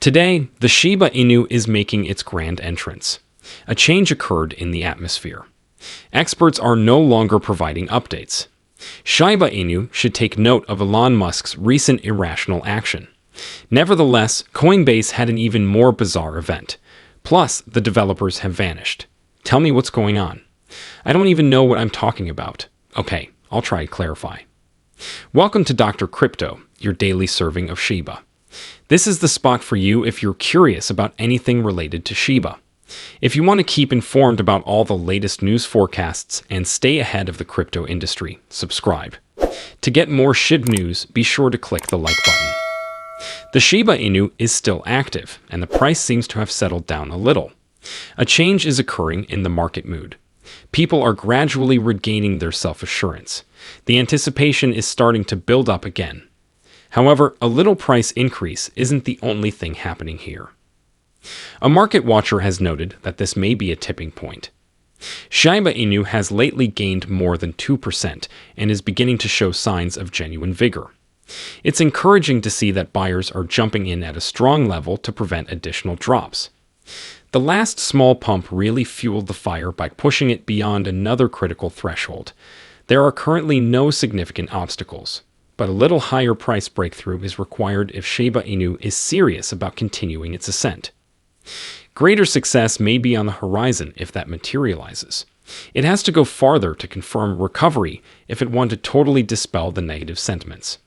Today, the Shiba Inu is making its grand entrance. A change occurred in the atmosphere. Experts are no longer providing updates. Shiba Inu should take note of Elon Musk's recent irrational action. Nevertheless, Coinbase had an even more bizarre event. Plus, the developers have vanished. Tell me what's going on. I don't even know what I'm talking about. Okay, I'll try to clarify. Welcome to Dr. Crypto, your daily serving of Shiba. This is the spot for you if you're curious about anything related to Shiba. If you want to keep informed about all the latest news forecasts and stay ahead of the crypto industry, subscribe. To get more Shib news, be sure to click the like button. The Shiba Inu is still active, and the price seems to have settled down a little. A change is occurring in the market mood. People are gradually regaining their self-assurance. The anticipation is starting to build up again. However, a little price increase isn't the only thing happening here. A market watcher has noted that this may be a tipping point. Shiba Inu has lately gained more than 2% and is beginning to show signs of genuine vigor. It's encouraging to see that buyers are jumping in at a strong level to prevent additional drops. The last small pump really fueled the fire by pushing it beyond another critical threshold. There are currently no significant obstacles, but a little higher price breakthrough is required if Shiba Inu is serious about continuing its ascent. Greater success may be on the horizon if that materializes. It has to go farther to confirm recovery if it wants to totally dispel the negative sentiments.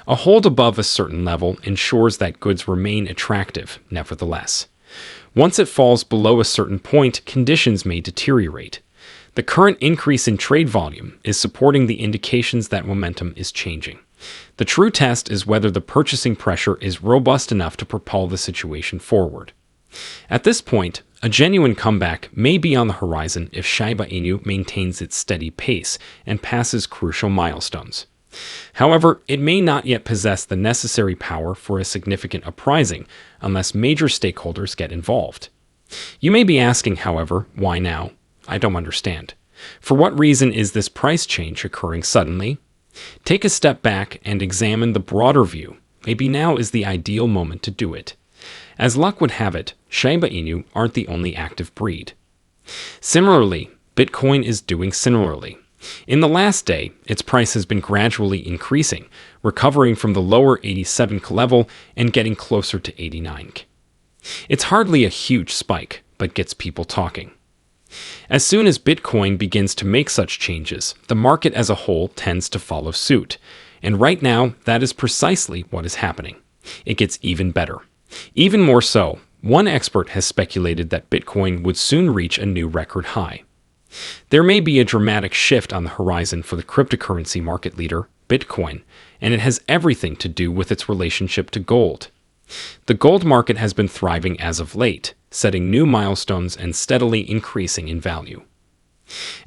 A hold above a certain level ensures that goods remain attractive, nevertheless. Once it falls below a certain point, conditions may deteriorate. The current increase in trade volume is supporting the indications that momentum is changing. The true test is whether the purchasing pressure is robust enough to propel the situation forward. At this point, a genuine comeback may be on the horizon if Shiba Inu maintains its steady pace and passes crucial milestones. However, it may not yet possess the necessary power for a significant uprising unless major stakeholders get involved. You may be asking, however, why now? I don't understand. For what reason is this price change occurring suddenly? Take a step back and examine the broader view. Maybe now is the ideal moment to do it. As luck would have it, Shiba Inu aren't the only active breed. Similarly, Bitcoin is doing similarly. In the last day, its price has been gradually increasing, recovering from the lower 87K level and getting closer to 89K. It's hardly a huge spike, but gets people talking. As soon as Bitcoin begins to make such changes, the market as a whole tends to follow suit. And right now, that is precisely what is happening. It gets even better. Even more so, one expert has speculated that Bitcoin would soon reach a new record high. There may be a dramatic shift on the horizon for the cryptocurrency market leader, Bitcoin, and it has everything to do with its relationship to gold. The gold market has been thriving as of late, setting new milestones and steadily increasing in value.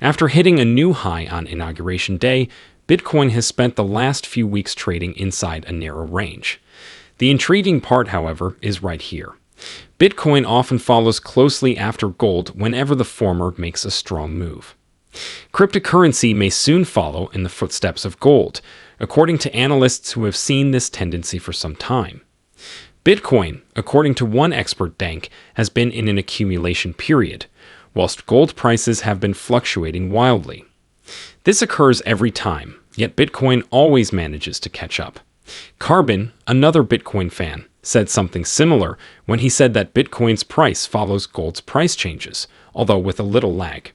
After hitting a new high on Inauguration Day, Bitcoin has spent the last few weeks trading inside a narrow range. The intriguing part, however, is right here. Bitcoin often follows closely after gold whenever the former makes a strong move. Cryptocurrency may soon follow in the footsteps of gold, according to analysts who have seen this tendency for some time. Bitcoin, according to one expert dank, has been in an accumulation period, whilst gold prices have been fluctuating wildly. This occurs every time, yet Bitcoin always manages to catch up. Carbon, another Bitcoin fan, said something similar when he said that Bitcoin's price follows gold's price changes, although with a little lag.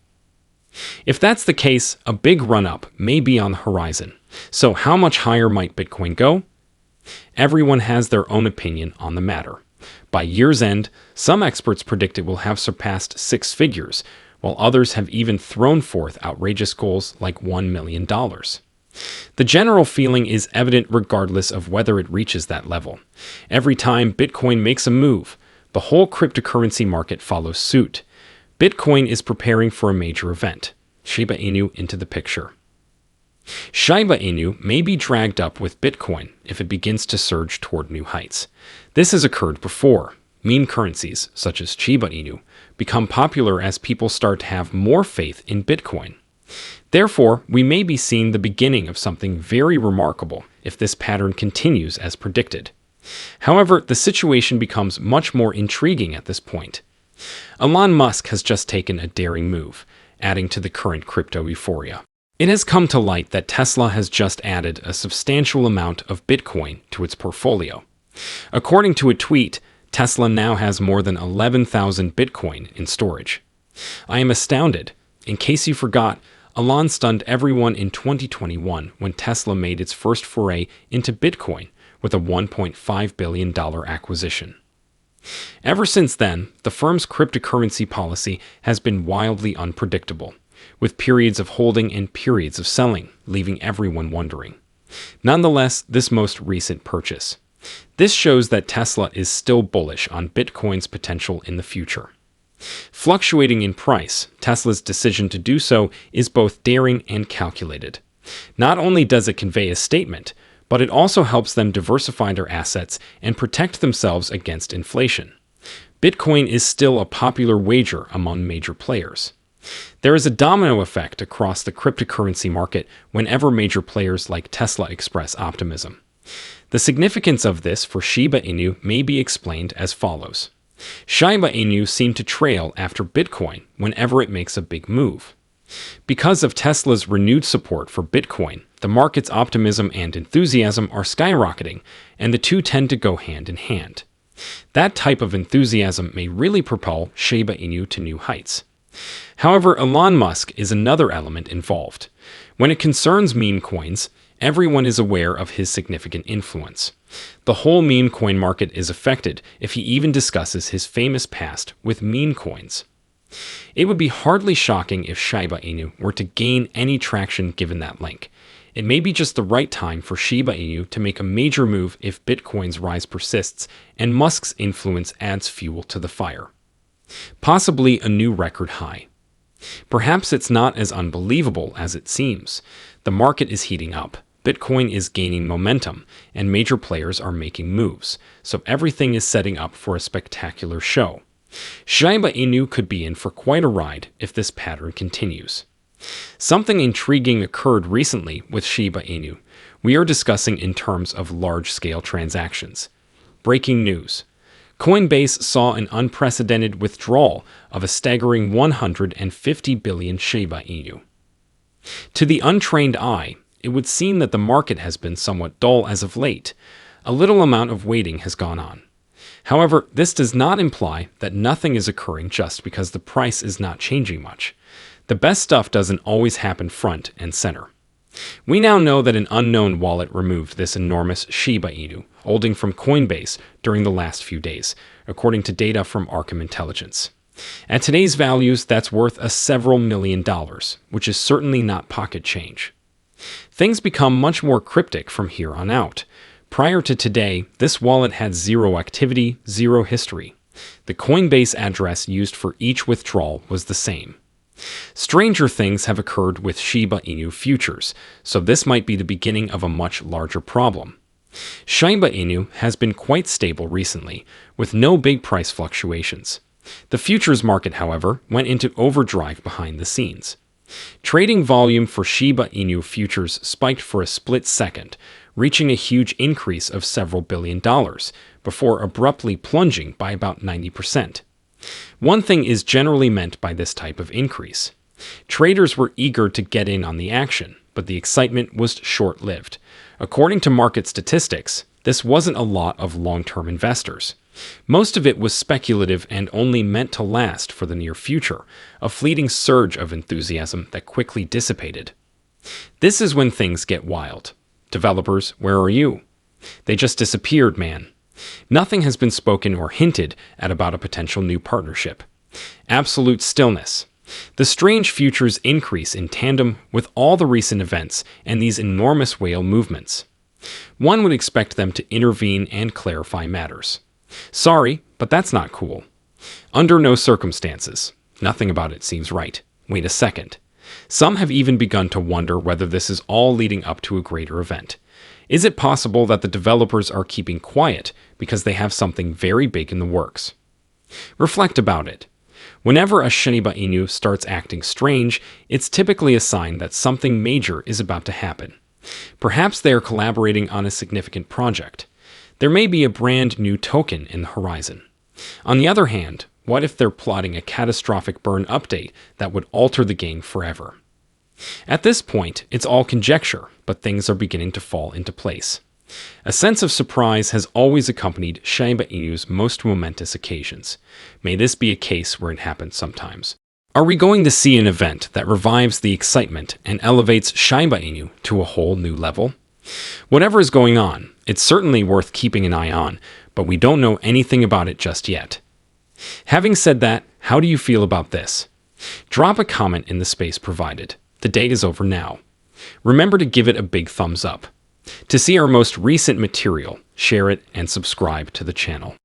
If that's the case, a big run-up may be on the horizon. So how much higher might Bitcoin go? Everyone has their own opinion on the matter. By year's end, some experts predict it will have surpassed 6 figures, while others have even thrown forth outrageous goals like $1 million. The general feeling is evident regardless of whether it reaches that level. Every time Bitcoin makes a move, the whole cryptocurrency market follows suit. Bitcoin is preparing for a major event. Shiba Inu into the picture. Shiba Inu may be dragged up with Bitcoin if it begins to surge toward new heights. This has occurred before. Meme currencies, such as Shiba Inu, become popular as people start to have more faith in Bitcoin. Therefore, we may be seeing the beginning of something very remarkable if this pattern continues as predicted. However, the situation becomes much more intriguing at this point. Elon Musk has just taken a daring move, adding to the current crypto euphoria. It has come to light that Tesla has just added a substantial amount of Bitcoin to its portfolio. According to a tweet, Tesla now has more than 11,000 Bitcoin in storage. I am astounded. In case you forgot, Elon stunned everyone in 2021 when Tesla made its first foray into Bitcoin with a $1.5 billion acquisition. Ever since then, the firm's cryptocurrency policy has been wildly unpredictable, with periods of holding and periods of selling, leaving everyone wondering. Nonetheless, this most recent purchase. This shows that Tesla is still bullish on Bitcoin's potential in the future. Fluctuating in price, Tesla's decision to do so is both daring and calculated. Not only does it convey a statement, but it also helps them diversify their assets and protect themselves against inflation. Bitcoin is still a popular wager among major players. There is a domino effect across the cryptocurrency market whenever major players like Tesla express optimism. The significance of this for Shiba Inu may be explained as follows. Shiba Inu seemed to trail after Bitcoin whenever it makes a big move. Because of Tesla's renewed support for Bitcoin, the market's optimism and enthusiasm are skyrocketing, and the two tend to go hand in hand. That type of enthusiasm may really propel Shiba Inu to new heights. However, Elon Musk is another element involved. When it concerns meme coins, everyone is aware of his significant influence. The whole meme coin market is affected if he even discusses his famous past with meme coins. It would be hardly shocking if Shiba Inu were to gain any traction given that link. It may be just the right time for Shiba Inu to make a major move if Bitcoin's rise persists and Musk's influence adds fuel to the fire. Possibly a new record high. Perhaps it's not as unbelievable as it seems. The market is heating up. Bitcoin is gaining momentum, and major players are making moves, so everything is setting up for a spectacular show. Shiba Inu could be in for quite a ride if this pattern continues. Something intriguing occurred recently with Shiba Inu. We are discussing in terms of large-scale transactions. Breaking news. Coinbase saw an unprecedented withdrawal of a staggering 150 billion Shiba Inu. To the untrained eye, it would seem that the market has been somewhat dull as of late. A little amount of waiting has gone on. However, this does not imply that nothing is occurring just because the price is not changing much. The best stuff doesn't always happen front and center. We now know that an unknown wallet removed this enormous Shiba Inu holding from Coinbase during the last few days, according to data from Arkham Intelligence. At today's values, that's worth several $1 million, which is certainly not pocket change. Things become much more cryptic from here on out. Prior to today, this wallet had zero activity, zero history. The Coinbase address used for each withdrawal was the same. Stranger things have occurred with Shiba Inu futures, so this might be the beginning of a much larger problem. Shiba Inu has been quite stable recently, with no big price fluctuations. The futures market, however, went into overdrive behind the scenes. Trading volume for Shiba Inu futures spiked for a split second, reaching a huge increase of several $1 billion, before abruptly plunging by about 90%. One thing is generally meant by this type of increase. Traders were eager to get in on the action, but the excitement was short-lived. According to market statistics, this wasn't a lot of long-term investors. Most of it was speculative and only meant to last for the near future, a fleeting surge of enthusiasm that quickly dissipated. This is when things get wild. Developers, where are you? They just disappeared, man. Nothing has been spoken or hinted at about a potential new partnership. Absolute stillness. The strange futures increase in tandem with all the recent events and these enormous whale movements. One would expect them to intervene and clarify matters. Sorry, but that's not cool. Under no circumstances. Nothing about it seems right. Wait a second. Some have even begun to wonder whether this is all leading up to a greater event. Is it possible that the developers are keeping quiet because they have something very big in the works? Reflect about it. Whenever a Shiba Inu starts acting strange, it's typically a sign that something major is about to happen. Perhaps they are collaborating on a significant project. there may be a brand new token in the horizon. On the other hand, what if they're plotting a catastrophic burn update that would alter the game forever? At this point, it's all conjecture, but things are beginning to fall into place. A sense of surprise has always accompanied Shiba Inu's most momentous occasions. May this be a case where it happens sometimes. Are we going to see an event that revives the excitement and elevates Shiba Inu to a whole new level? Whatever is going on, it's certainly worth keeping an eye on, but we don't know anything about it just yet. Having said that, how do you feel about this? Drop a comment in the space provided. The date is over now. Remember to give it a big thumbs up. To see our most recent material, share it and subscribe to the channel.